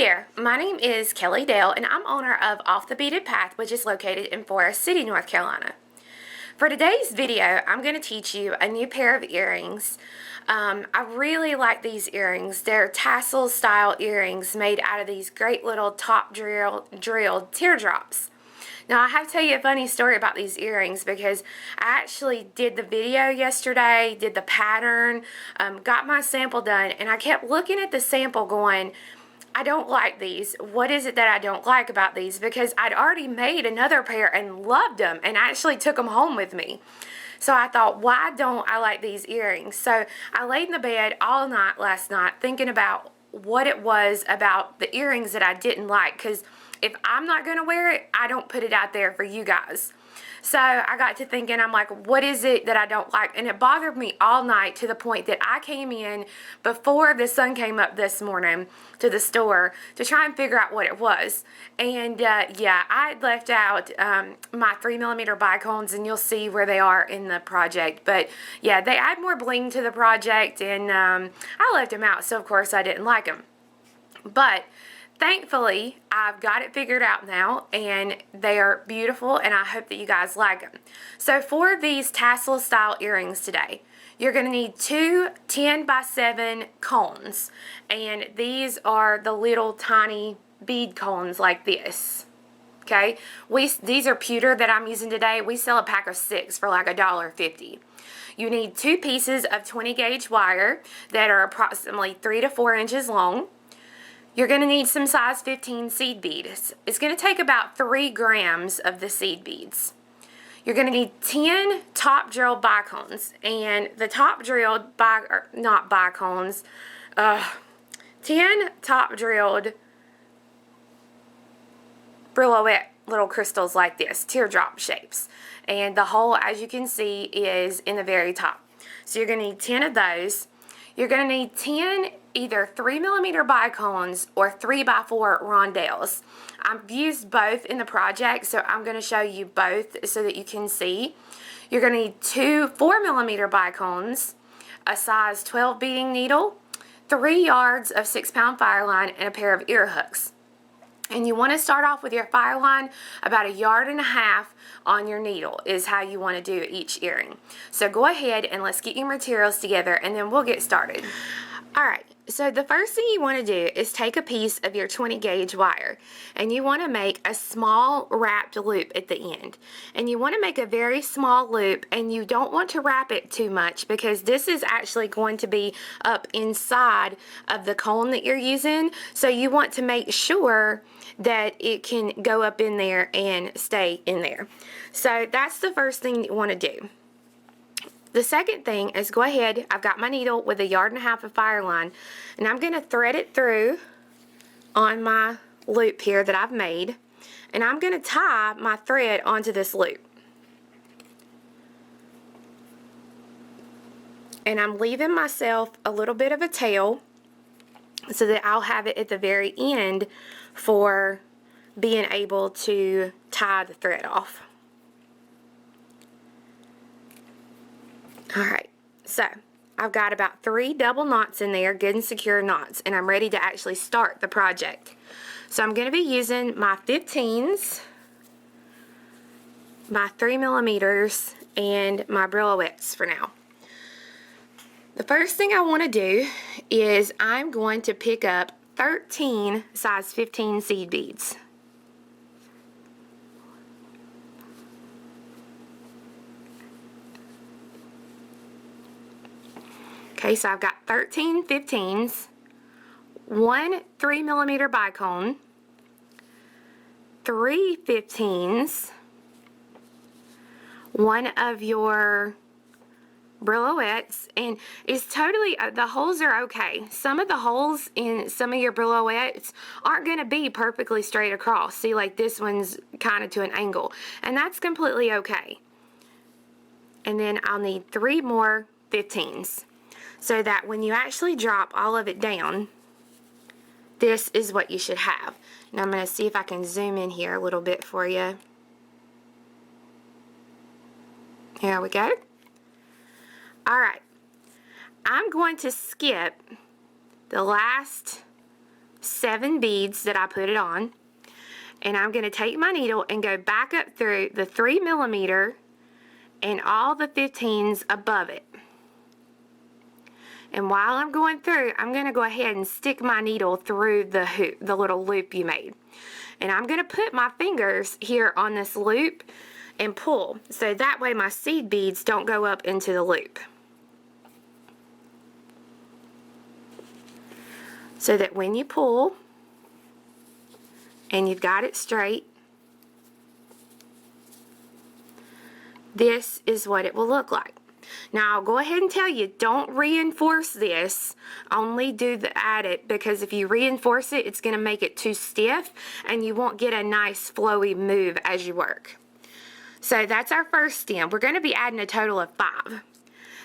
there, my name is Kelly Dale and I'm owner of Off the Beaded Path, which is located in Forest City, North Carolina. For today's video, I'm going to teach you a new pair of earrings. I really like these earrings. They're tassel style earrings made out of these great little top drilled teardrops. Now I have to tell you a funny story about these earrings because I actually did the video yesterday, did the pattern, got my sample done, and I kept looking at the sample going, I don't like these. What is it that I don't like about these? Because I'd already made another pair and loved them and actually took them home with me. So I thought, why don't I like these earrings? So I laid in the bed all night last night thinking about what it was about the earrings that I didn't like, because if I'm not going to wear it, I don't put it out there for you guys. So I got to thinking, I'm like, what is it that I don't like? And it bothered me all night to the point that I came in before the sun came up this morning to the store to try and figure out what it was. And yeah, I left out my 3mm Bicones, and you'll see where they are in the project. But yeah, they add more bling to the project, and I left them out, so of course I didn't like them. But thankfully, I've got it figured out now, and they are beautiful, and I hope that you guys like them. So for these tassel style earrings today, you're going to need two 10x7 cones, and these are the little tiny bead cones like this. Okay, these are pewter that I'm using today. We sell a pack of 6 for like $1.50. You need 2 pieces of 20 gauge wire that are approximately 3 to 4 inches long. You're going to need some size 15 seed beads. It's going to take about 3 grams of the seed beads. You're going to need 10 top drilled bicones, and the top drilled not bicones, 10 top drilled brillouette little crystals like this, teardrop shapes. And the hole, as you can see, is in the very top. So you're going to need 10 of those. You're going to need 10 either 3mm Bicones or 3x4 Roundels. I've used both in the project, so I'm going to show you both so that you can see. You're going to need 2 4mm Bicones, a size 12 beading needle, 3 yards of 6-pound fire line, and a pair of ear hooks. And you want to start off with your fire line about 1.5 yards on your needle is how you want to do each earring. So go ahead and let's get your materials together, and then we'll get started. Alright, so the first thing you want to do is take a piece of your 20 gauge wire, and you want to make a small wrapped loop at the end. And you want to make a very small loop, and you don't want to wrap it too much because this is actually going to be up inside of the cone that you're using. So you want to make sure that it can go up in there and stay in there. So that's the first thing you want to do. The second thing is go ahead, I've got my needle with 1.5 yards of fire line, and I'm going to thread it through on my loop here that I've made, and I'm going to tie my thread onto this loop. And I'm leaving myself a little bit of a tail so that I'll have it at the very end for being able to tie the thread off. Alright, so I've got about 3 double knots in there, good and secure knots, and I'm ready to actually start the project. So I'm going to be using my 15s, my 3mm, and my brillouettes for now. The first thing I want to do is I'm going to pick up 13 size 15 seed beads. Okay, so I've got 13 15s, 1 3mm Bicone, 3 15s, 1 of your brillouettes, and it's totally, the holes are okay. Some of the holes in some of your brillouettes aren't going to be perfectly straight across. See, like this one's kind of to an angle, and that's completely okay. And then I'll need 3 more 15s. So that when you actually drop all of it down, this is what you should have. Now I'm going to see if I can zoom in here a little bit for you. Here we go. Alright, I'm going to skip the last 7 beads that I put it on. And I'm going to take my needle and go back up through the 3mm and all the 15s above it. And while I'm going through, I'm going to go ahead and stick my needle through the hoop, the little loop you made. And I'm going to put my fingers here on this loop and pull, so that way my seed beads don't go up into the loop. So that when you pull and you've got it straight, this is what it will look like. Now I'll go ahead and tell you, don't reinforce this, only do the add it, because if you reinforce it, it's going to make it too stiff and you won't get a nice flowy move as you work. So that's our first stem. We're going to be adding a total of 5.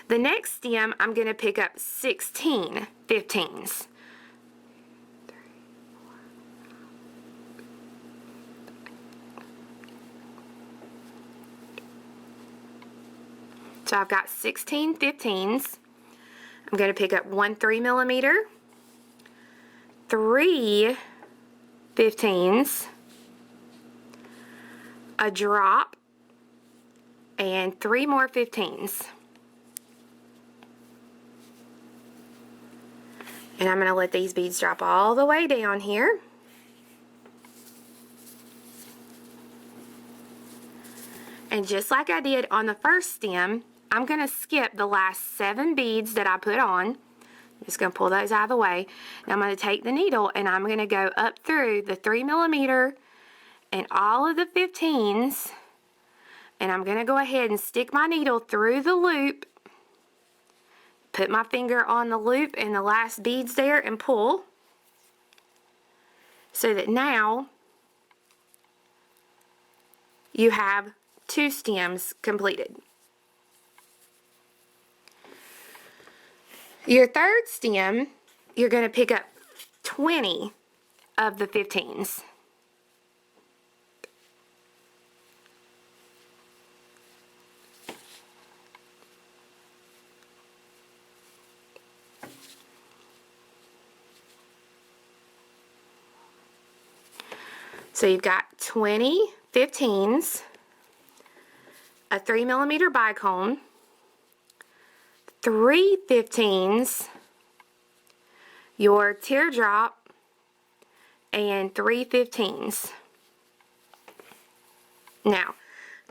The next stem, I'm going to pick up 16 15s. So I've got 16 15s. I'm going to pick up 1 3mm, 3 15s, a drop, and 3 more 15s. And I'm going to let these beads drop all the way down here. And just like I did on the first stem, I'm going to skip the last 7 beads that I put on. I'm just going to pull those out of the way. And I'm going to take the needle and I'm going to go up through the 3mm and all of the 15s. And I'm going to go ahead and stick my needle through the loop, put my finger on the loop and the last beads there and pull, so that now you have 2 stems completed. Your third stem, you're going to pick up 20 of the 15s. So you've got 20 15s, a 3mm bicone, 3 15s, your teardrop, and 3 15s. Now,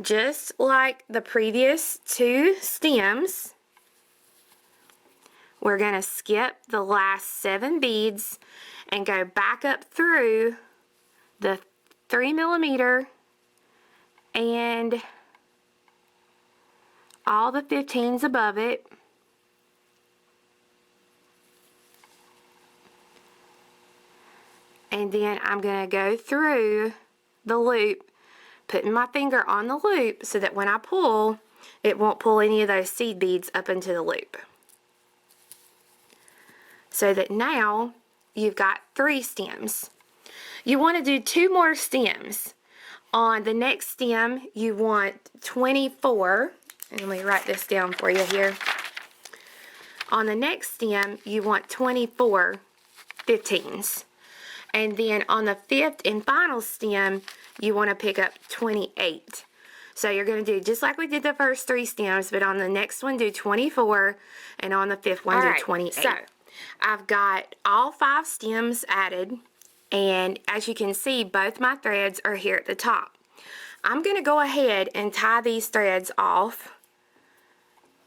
just like the previous 2 stems, we're going to skip the last 7 beads and go back up through the 3mm and all the 15s above it. And then I'm going to go through the loop, putting my finger on the loop so that when I pull, it won't pull any of those seed beads up into the loop. So that now you've got 3 stems. You want to do 2 more stems. On the next stem, you want 24. And let me write this down for you here. On the next stem, you want 24 15s. And then on the 5th and final stem, you want to pick up 28. So you're going to do just like we did the first 3 stems, but on the next one, do 24, and on the 5th one, do 28. So I've got all 5 stems added, and as you can see, both my threads are here at the top. I'm going to go ahead and tie these threads off,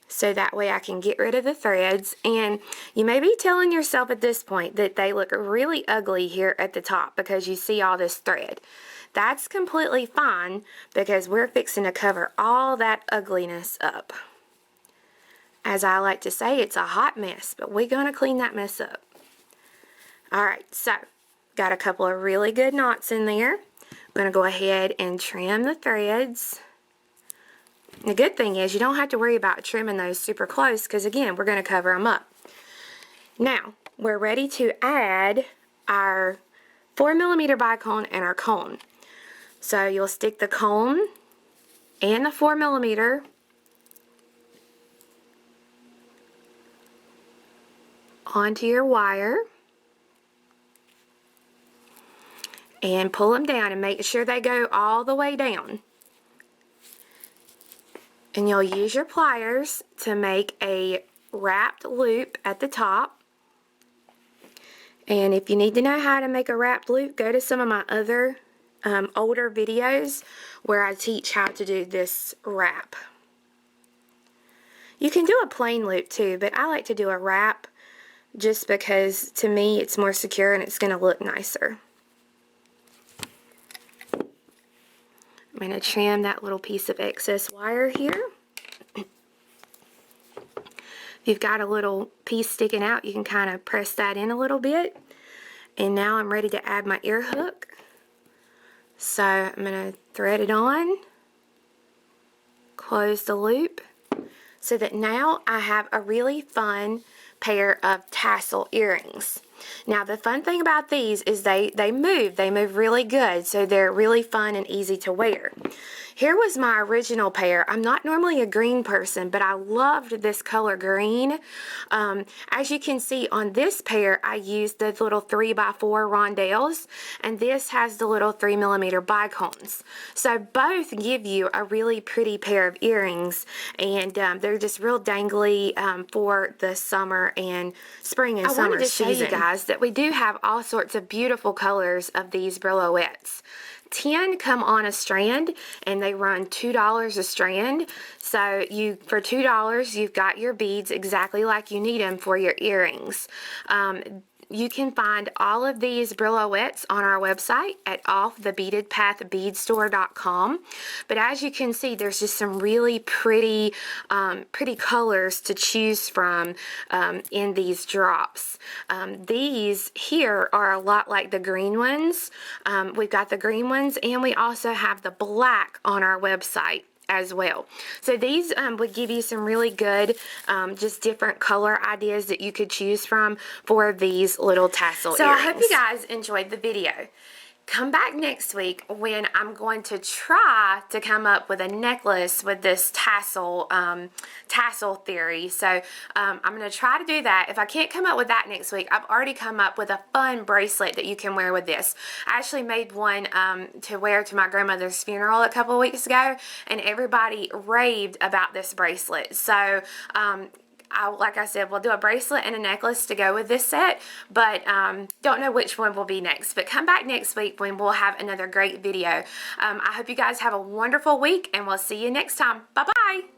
so that way I can get rid of the threads. And you may be telling yourself at this point that they look really ugly here at the top because you see all this thread. That's completely fine because we're fixing to cover all that ugliness up. As I like to say, it's a hot mess, but we're going to clean that mess up. Alright, so got a couple of really good knots in there. I'm going to go ahead and trim the threads. The good thing is you don't have to worry about trimming those super close because, again, we're going to cover them up. Now, we're ready to add our 4mm bicone and our cone. So you'll stick the cone and the 4mm onto your wire. and pull them down and make sure they go all the way down. And you'll use your pliers to make a wrapped loop at the top. And if you need to know how to make a wrapped loop, go to some of my other older videos where I teach how to do this wrap. You can do a plain loop too, but I like to do a wrap just because to me it's more secure and it's going to look nicer. I'm going to trim that little piece of excess wire here. If you've got a little piece sticking out, you can kind of press that in a little bit. And now I'm ready to add my ear hook. So I'm going to thread it on, close the loop, so that now I have a really fun pair of tassel earrings. Now the fun thing about these is they move really good, so they're really fun and easy to wear. Here was my original pair. I'm not normally a green person, but I loved this color green. As you can see on this pair, I used the little 3x4 Roundels, and this has the little 3mm Bicones. So both give you a really pretty pair of earrings, and they're just real dangly for the summer and spring and summer season. I wanted to show you guys that we do have all sorts of beautiful colors of these brillouettes. 10 come on a strand, and they run $2 a strand. So for $2 you've got your beads exactly like you need them for your earrings. You can find all of these brillouettes on our website at offthebeadedpathbeadstore.com. But as you can see, there's just some really pretty colors to choose from in these drops. These here are a lot like the green ones. We've got the green ones, and we also have the black on our website as well. So these would give you some really good just different color ideas that you could choose from for these little tassel earrings. So I hope you guys enjoyed the video. Come back next week when I'm going to try to come up with a necklace with this tassel theory. So I'm going to try to do that. If I can't come up with that next week, I've already come up with a fun bracelet that you can wear with this. I actually made one to wear to my grandmother's funeral a couple of weeks ago, and everybody raved about this bracelet. So like I said, we'll do a bracelet and a necklace to go with this set, but don't know which one will be next. But come back next week when we'll have another great video. I hope you guys have a wonderful week, and we'll see you next time. Bye-bye.